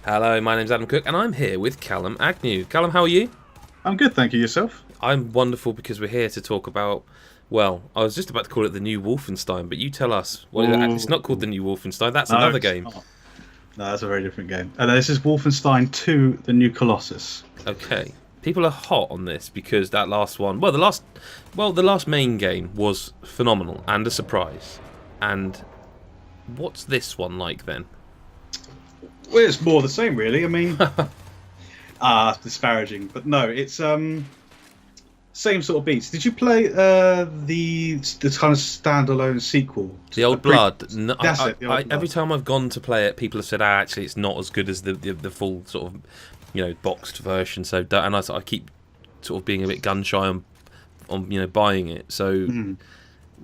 Hello, my name's Adam Cook, and I'm here with Callum Agnew. Callum, how are you? I'm good, thank you. Yourself? I'm wonderful because we're here to talk about, well, I was just about to call it the new Wolfenstein, but you tell us. Well, it's not called the Ooh. new Wolfenstein, that's No, another it's game. not. No, that's a very different game. And this is Wolfenstein II: The New Colossus. Okay. People are hot on this because that last one, the last main game was phenomenal and a surprise. And what's this one like then? Well, it's more the same, really. I mean, disparaging, but no, it's same sort of beats. Did you play the kind of standalone sequel? The Old Blood. No, That's it. The Old Blood. every time I've gone to play it, people have said, actually, it's not as good as the full sort of, boxed version. So, and I keep sort of being a bit gun shy on buying it. So,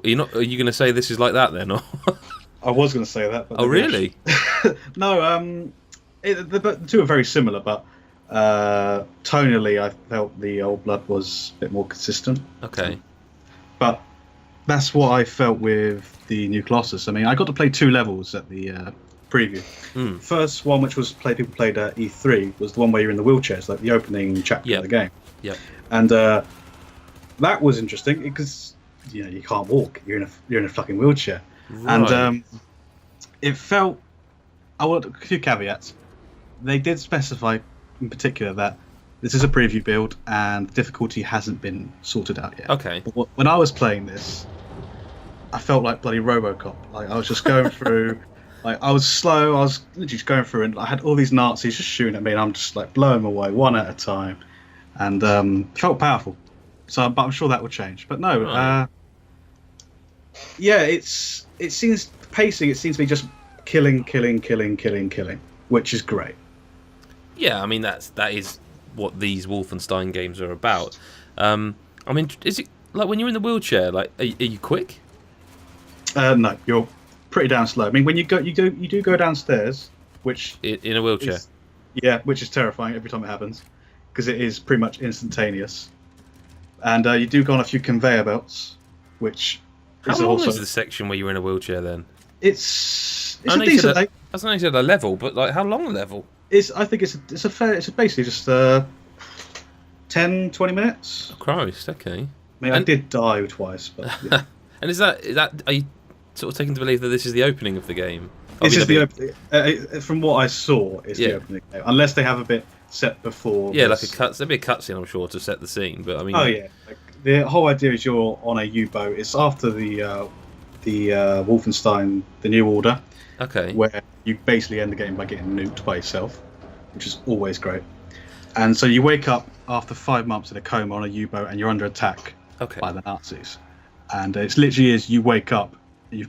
are you going to say this is like that then? Or? I was going to say that. But Oh, really? No. The two are very similar, but tonally, I felt the Old Blood was a bit more consistent. Okay. But that's what I felt with the new Colossus. I mean, I got to play two levels at the preview. First one, which was people played at E3, was the one where you're in the wheelchairs, like the opening chapter of the game. Yep. And that was interesting because you can't walk. You're in a fucking wheelchair, Right. and it felt. I want a few caveats. They did specify in particular that this is a preview build and the difficulty hasn't been sorted out yet. Okay. But when I was playing this, I felt like bloody RoboCop. Like I was just going through, like I was slow. I was literally just going through, and I had all these Nazis just shooting at me, and I'm just like blowing them away one at a time, and felt powerful. So, but I'm sure that will change. But no, Right. yeah, it seems pacing. It seems to be just killing, which is great. Yeah, I mean that is what these Wolfenstein games are about. I mean, is it like when you're in the wheelchair? Like, are you quick? No, you're pretty damn slow. I mean, when you do go downstairs, which In a wheelchair? which is terrifying every time it happens, because it is pretty much instantaneous. And you do go on a few conveyor belts, which How is long also is the section where you're in a wheelchair then? it's I a know you said decent. that. That's not you said a level, but like how long a level? I think it's a fair. It's basically just 10, 20 minutes. Oh, Christ, okay. I mean, I did die twice, but yeah. And is that are you sort of taking to believe that this is the opening of the game? This is the opening. opening. From what I saw, it's the opening game. Unless they have a bit set before. Yeah, like this. there'd be a cutscene, I'm sure, to set the scene. But I mean, Oh yeah, like, the whole idea is you're on a U-boat. It's after the Wolfenstein: The New Order, okay, where you basically end the game by getting nuked by yourself, which is always great. And so you wake up after 5 months in a coma on a U-boat, and you're under attack okay, by the Nazis. And it's literally is you wake up, you're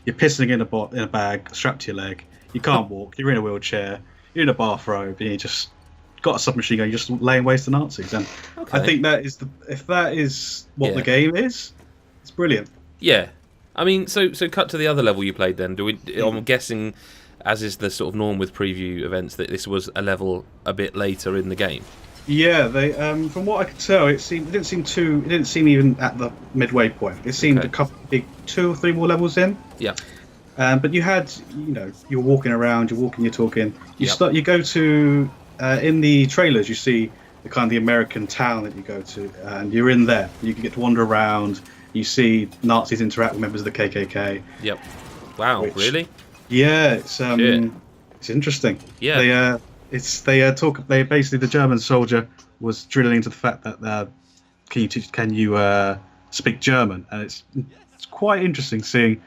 pissing in a bag strapped to your leg. You can't walk. You're in a wheelchair. You're in a bathrobe, and you just got a submachine gun. You're just laying waste to Nazis. And okay. I think if that is what the game is, it's brilliant. Yeah, I mean, so cut to the other level you played then. I'm guessing, as is the sort of norm with preview events, that this was a level a bit later in the game. Yeah, they from what I could tell, it didn't seem even at the midway point. It seemed Okay. a couple, big 2 or 3 more levels in. Yeah. But you had, you're walking around, you're talking. Yep. You go to in the trailers, you see the American town that you go to, and you're in there. You can get to wander around. You see Nazis interact with members of the KKK. Yep. Wow. Really? Yeah, it's Shit. it's interesting. Yeah. They basically the German soldier was drilling into the fact that can you speak German, and it's quite interesting seeing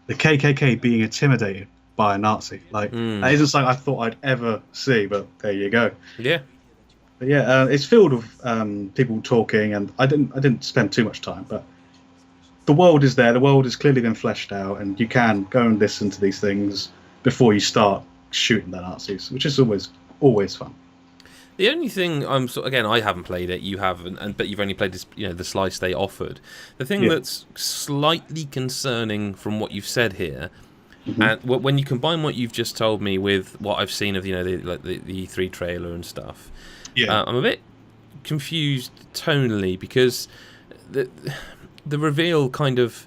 the KKK being intimidated by a Nazi. Like that isn't something I thought I'd ever see, but there you go. Yeah. But yeah, it's filled with people talking, and I didn't spend too much time, but the world is there. The world has clearly been fleshed out, and you can go and listen to these things before you start shooting the Nazis, which is always fun. The only thing again, I haven't played it. You haven't, but you've only played this, the slice they offered. The thing that's slightly concerning from what you've said here, and when you combine what you've just told me with what I've seen of the E3 trailer and stuff, I'm a bit confused tonally because the reveal kind of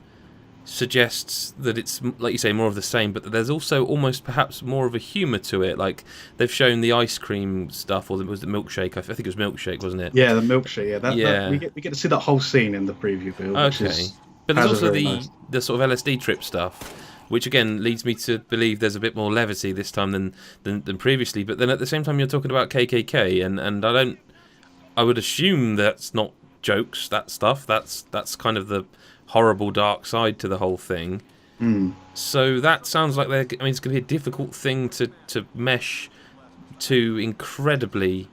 suggests that it's, like you say, more of the same, but that there's also almost perhaps more of a humour to it. Like they've shown the ice cream stuff, or was the milkshake? I think it was milkshake, wasn't it? Yeah, the milkshake. Yeah, that we get to see that whole scene in the preview build. Okay, but there's also the sort of LSD trip stuff, which again leads me to believe there's a bit more levity this time than previously. But then at the same time, you're talking about KKK, and I would assume that's not jokes. That stuff. That's kind of the horrible dark side to the whole thing. So that sounds like it's going to be a difficult thing to mesh two incredibly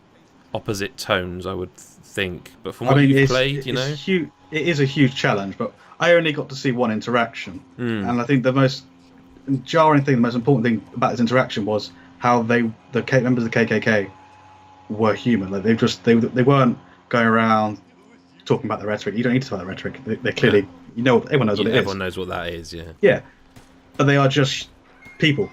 opposite tones, I would think. But from what you've played, it is a huge challenge. But I only got to see one interaction, and I think the most jarring thing, the most important thing about this interaction was how the members of the KKK were human. Like they weren't going around talking about the rhetoric. You don't need to talk about the rhetoric. They're clearly, everyone knows what it is. Everyone knows what that is, yeah. Yeah, but they are just people.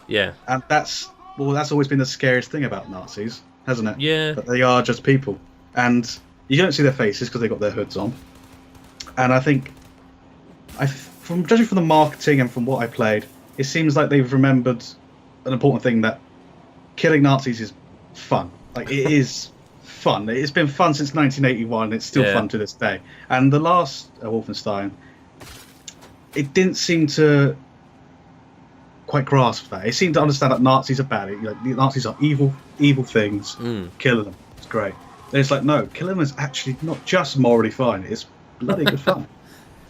Yeah, and that's always been the scariest thing about Nazis, hasn't it? Yeah, that they are just people, and you don't see their faces because they got their hoods on. And I think, from judging from the marketing and from what I played, it seems like they've remembered an important thing, that killing Nazis is fun. Like it is. Fun. It's been fun since 1981. It's still fun to this day. And the last Wolfenstein, it didn't seem to quite grasp that. It seemed to understand that Nazis are bad. The Nazis are evil things. Killing them, it's great. And it's like, no, killing them is actually not just morally fine. It's bloody good fun.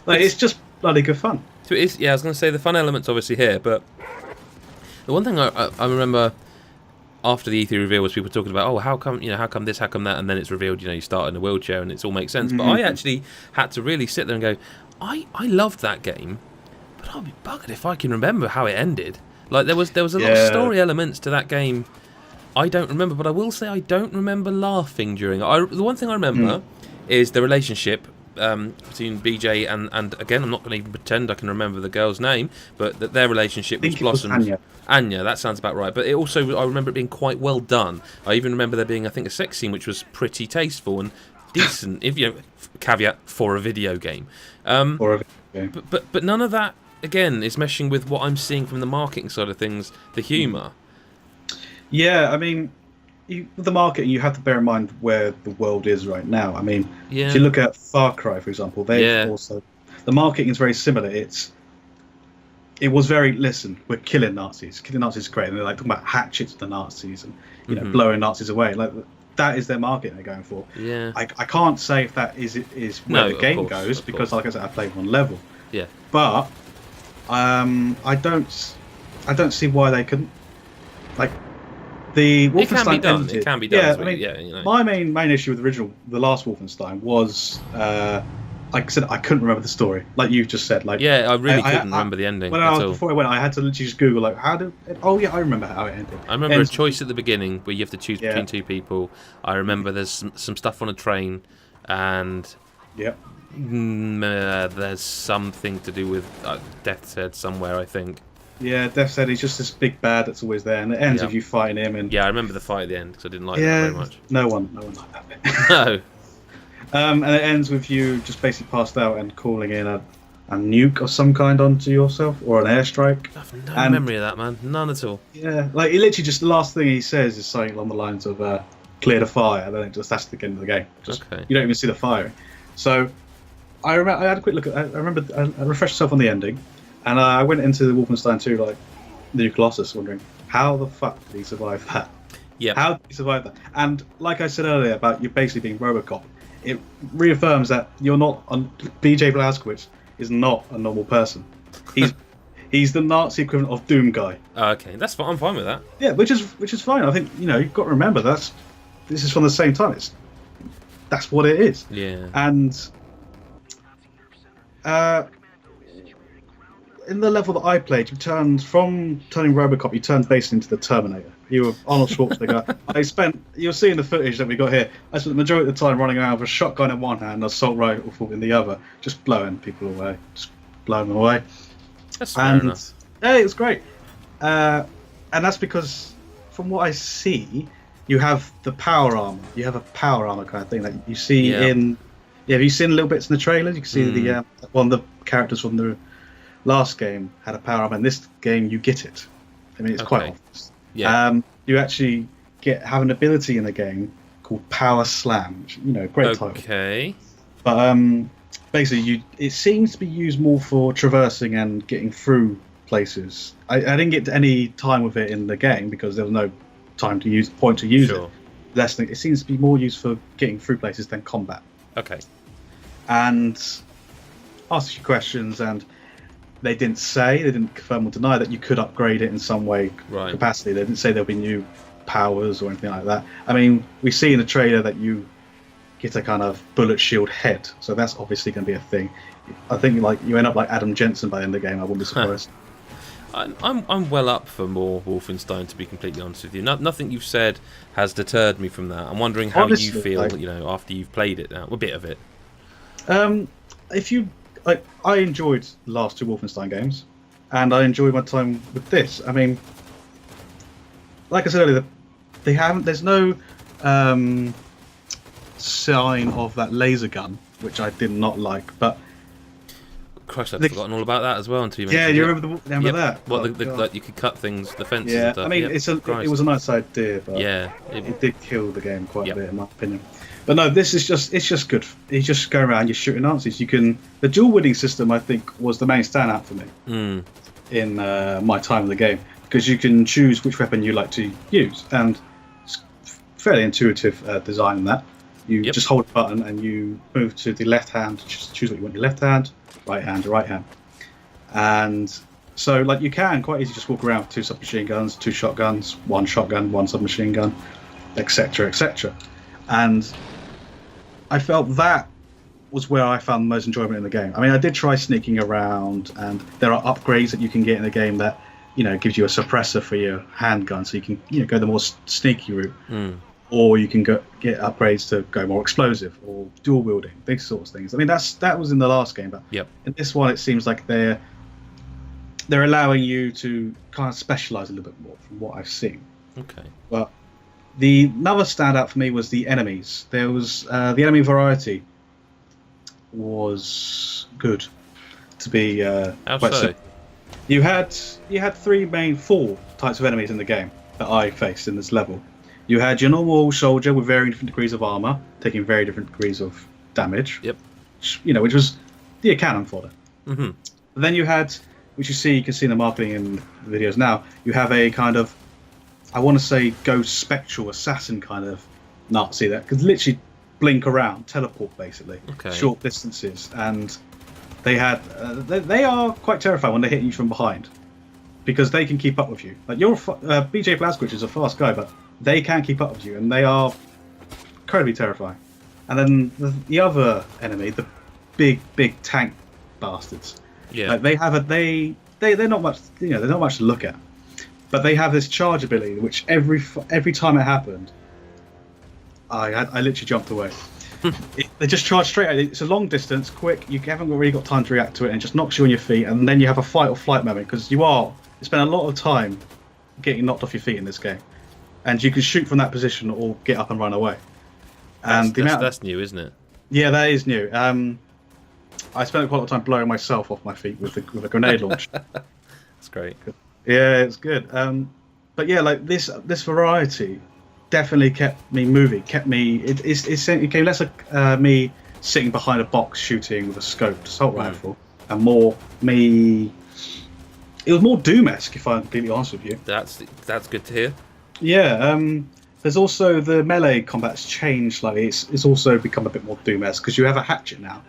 It's just bloody good fun. So it is. Yeah, I was going to say the fun element's obviously here, but the one thing I remember after the E3 reveal was people talking about, oh, how come this, how come that, and then it's revealed, you start in a wheelchair and it all makes sense. But I actually had to really sit there and go, I loved that game, but I'll be buggered if I can remember how it ended. Like there was a lot of story elements to that game I don't remember, but I will say I don't remember laughing during it. The one thing I remember is the relationship between BJ and again, I'm not going to even pretend I can remember the girl's name, but that their relationship was blossomed. Anya, that sounds about right. But it also, I remember it being quite well done. I even remember there being, I think, a sex scene which was pretty tasteful and decent. If caveat, for a video game. But none of that again is meshing with what I'm seeing from the marketing side of things, the humour. Yeah, I mean, with the marketing, you have to bear in mind where the world is right now. I mean, if you look at Far Cry, for example, the marketing is very similar. It was very, listen, we're killing Nazis. Killing Nazis is great. And they're like talking about hatchets to the Nazis and blowing Nazis away. Like that is their marketing they're going for. Yeah. I can't say if that is where the game goes, because like I said, I played one level. Yeah. But I don't see why they couldn't. Like the Wolfenstein it can be done. Yeah, my main issue with the last Wolfenstein was like I said, I couldn't remember the story, like you just said. Like, yeah, I really couldn't remember the ending. Before I went, I had to literally just Google, like, how did? Oh yeah, I remember how it ended. I remember a choice at the beginning where you have to choose between two people. I remember there's some stuff on a train, and there's something to do with Death's Head somewhere, I think. Yeah, Death's Head. He's just this big bad that's always there, and it ends with you fighting him. And I remember the fight at the end because I didn't like it very much. No one liked that bit. No. And it ends with you just basically passed out and calling in a nuke of some kind onto yourself, or an airstrike. I have no memory of that, man. None at all. Yeah, like it literally just the last thing he says is something along the lines of "clear the fire," and then that's the end of the game. You don't even see the firing. So I had a quick look at. I remember I refreshed myself on the ending, and I went into the Wolfenstein II, like the new Colossus, wondering how the fuck did he survive that? Yeah. How did he survive that? And like I said earlier about you basically being RoboCop, it reaffirms that you're not. BJ Blazkowicz is not a normal person. He's the Nazi equivalent of Doom Guy. Okay, that's fine. I'm fine with that. Yeah, which is fine. I think you've got to remember this is from the same time. That's what it is. Yeah. And in the level that I played, from turning RoboCop, you turned basically into the Terminator. You were Arnold Schwarzenegger. You'll see in the footage that we got here, I spent the majority of the time running around with a shotgun in one hand and an assault rifle in the other, just blowing people away. That's fair enough. Yeah, it was great. And that's because, from what I see, you have the power armor. You have a power armor kind of thing that you see in... Yeah, have you seen little bits in the trailers? You can see one of the characters from the last game had a power up, and this game you get it. I mean, it's quite Okay. obvious. Yeah. You actually have an ability in the game called Power Slam, which, great title. Okay. But basically, it seems to be used more for traversing and getting through places. I didn't get any time with it in the game because there was no point to use Sure. it. It seems to be more used for getting through places than combat. Okay. And asked a few questions, and they didn't confirm or deny that you could upgrade it in some way, Right. capacity. They didn't say there'll be new powers or anything like that. I mean, we see in the trailer that you get a kind of bullet shield head, so that's obviously going to be a thing. I think like you end up like Adam Jensen by the end of the game. I wouldn't be surprised. I'm well up for more Wolfenstein, to be completely honest with you. Nothing you've said has deterred me from that. I'm wondering how Honestly, you feel, after you've played it now, a bit of it. If you like, I enjoyed the last two Wolfenstein games, and I enjoyed my time with this. I mean, like I said earlier, there's no sign of that laser gun, which I did not like. But Christ, I'd forgotten all about that as well until you mentioned yeah, you it. remember that? What, Oh, like you could cut things, the fences yeah, and stuff. I mean, Yep. it was a nice idea, but Yeah. it did kill the game quite Yep. a bit, in my opinion. But no, it's just good. You just go around, you're shooting Nazis. The dual wielding system, I think, was the main standout for me in my time in the game, because you can choose which weapon you like to use, and it's fairly intuitive design in that. You just hold a button and you move to the left hand, choose what you want, your left hand, right hand, or right hand. And so, like, you can quite easily just walk around with 2 submachine guns, 2 shotguns, 1 shotgun, 1 submachine gun, etc., etc. And I felt that was where I found the most enjoyment in the game. I mean, I did try sneaking around, and there are upgrades that you can get in the game that, gives you a suppressor for your handgun, so you can, go the more sneaky route. Or you can get upgrades to go more explosive or dual wielding, these sorts of things. I mean, that was in the last game, but in this one, it seems like they're allowing you to kind of specialize a little bit more from what I've seen. Okay. But another standout for me was the enemies. There was the enemy variety was good, to be How quite so? simple. You had 4 types of enemies in the game that I faced in this level. You had your normal soldier with varying different degrees of armor, taking very different degrees of damage. Yep. Which was the cannon fodder. Mm-hmm. Then you had, which you can see in the marketing and the videos now, you have a kind of, I want to say, ghost spectral assassin kind of Nazi that could literally blink around, teleport basically, short distances, and they are quite terrifying when they hit you from behind, because they can keep up with you. Like BJ Blazkowicz is a fast guy, but they can keep up with you, and they are incredibly terrifying. And then the other enemy, the big tank bastards. Yeah. Like they're not much. They're not much to look at, but they have this charge ability, which every time it happened, I literally jumped away. They just charge straight at it. It's a long distance, quick. You haven't really got time to react to it, and it just knocks you on your feet. And then you have a fight or flight moment, because you spend a lot of time getting knocked off your feet in this game, and you can shoot from that position or get up and run away. And that's new, isn't it? Yeah, that is new. I spent quite a lot of time blowing myself off my feet with a grenade launch. That's great. Yeah, it's good. But yeah, like this variety definitely kept me moving. It came less like me sitting behind a box shooting with a scoped assault rifle, and more me. It was more Doom-esque, if I'm completely honest with you. That's good to hear. Yeah. There's also the melee combat's changed slightly. It's also become a bit more Doom-esque, because you have a hatchet now.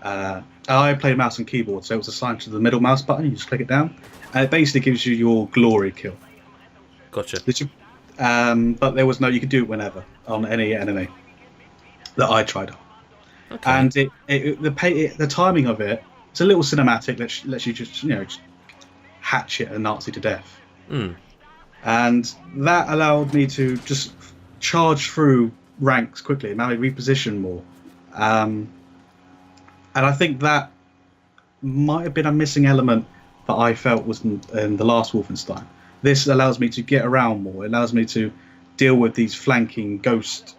I played mouse and keyboard, so it was assigned to the middle mouse button. You just click it down, and it basically gives you your glory kill. Gotcha. But there was no. You could do it whenever on any enemy that I tried on. Okay. And the timing of it, it's a little cinematic. Lets you just hatchet a Nazi to death. And that allowed me to just charge through ranks quickly, now reposition more. And I think that might have been a missing element that I felt was in the last Wolfenstein. This allows me to get around more. It allows me to deal with these flanking ghost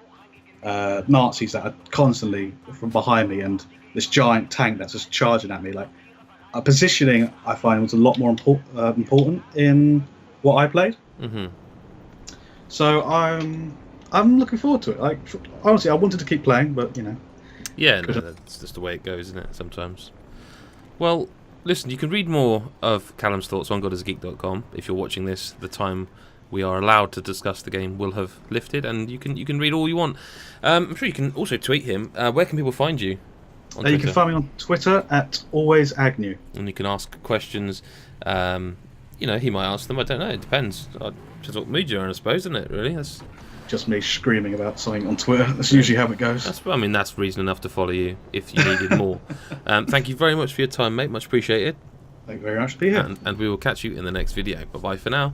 Nazis that are constantly from behind me, and this giant tank that's just charging at me. Like, positioning I find was a lot more important in what I played. Mm-hmm. So I'm looking forward to it. Like, honestly, I wanted to keep playing, but Yeah, no, that's just the way it goes, isn't it? Sometimes. Well, listen, you can read more of Callum's thoughts on GodIsAGeek.com. If you're watching this, the time we are allowed to discuss the game will have lifted, and you can read all you want. I'm sure you can also tweet him. Where can people find you? You can find me on Twitter at alwaysagnew. And you can ask questions. He might ask them. I don't know. It depends. Depends what mood you're in, I suppose, isn't it? Really, that's just me screaming about something on Twitter. That's usually how it goes. That's reason enough to follow you if you needed more. Thank you very much for your time, mate. Much appreciated. Thank you very much for being here. And we will catch you in the next video. Bye bye for now.